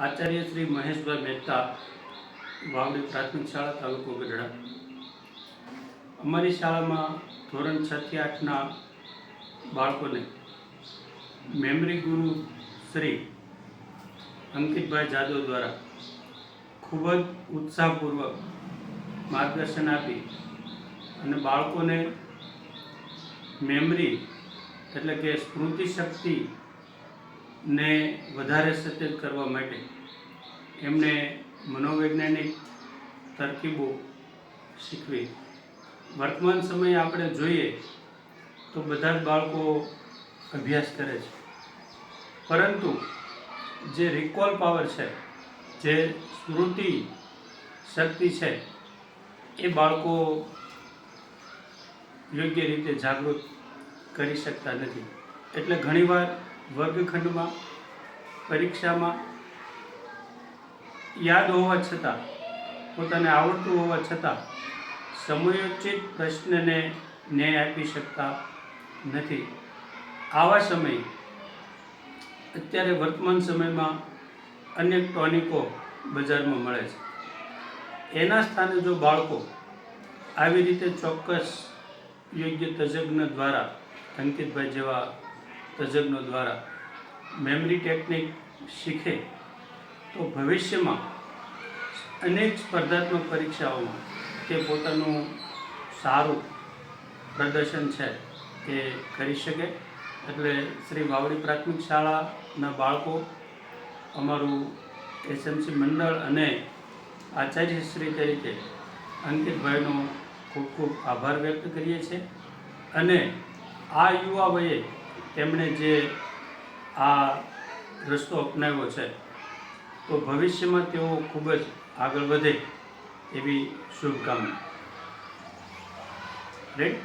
આચાર્ય શ્રી મહેશભાઈ મહેતા, વાવડી પ્રાથમિક શાળા, તાલુકો ગઢડા. અમારી શાળામાં ધોરણ 6 થી 8ના બાળકોને મેમરી ગુરુ શ્રી અંકિતભાઈ જાદવ દ્વારા ખૂબ જ ઉત્સાહપૂર્વક માર્ગદર્શન આપી અને બાળકોને મેમરી એટલે કે સ્મૃતિ શક્તિને વધારે સચેત કરવા માટે એમને મનોવૈજ્ઞાનિક તરકીબો શીખવી. વર્તમાન સમયે આપણે જોઈએ તો બધા જ બાળકો અભ્યાસ કરે છે, પરંતુ જે રિકોલ પાવર છે, જે સ્મૃતિ શક્તિ છે, એ બાળકો યોગ્ય રીતે જાગૃત કરી શકતા નથી. એટલે ઘણીવાર વર્ગખંડમાં, પરીક્ષામાં યાદ હોવા છતાં, પોતાને આવડતું હોવા છતાં સમયોચિત પ્રશ્નને ન્યાય આપી શકતા નથી. આવા સમયે અત્યારે વર્તમાન સમયમાં અનેક ટોનિકો બજારમાં મળે છે. એના સ્થાને જો બાળકો આવી રીતે ચોક્કસ યોગ્ય તજજ્ઞ દ્વારા, અંકિતભાઈ જેવા તજજ્ઞો દ્વારા મેમરી ટેકનિક શીખે તો ભવિષ્યમાં અનેક સ્પર્ધાત્મક પરીક્ષાઓમાં તે પોતાનું સારું પ્રદર્શન છે તે કરી શકે. એટલે શ્રી વાવડી પ્રાથમિક શાળાના બાળકો, અમારું એસએમસી મંડળ અને આચાર્યશ્રી તરીકે અંકિતભાઈનો ખૂબ ખૂબ આભાર વ્યક્ત કરીએ છીએ. અને આ યુવા વયે તેમણે જે આ રસ્તો અપનાવ્યો છે, તો ભવિષ્યમાં તેઓ ખૂબ જ આગળ વધે એવી શુભકામના. રાઈટ.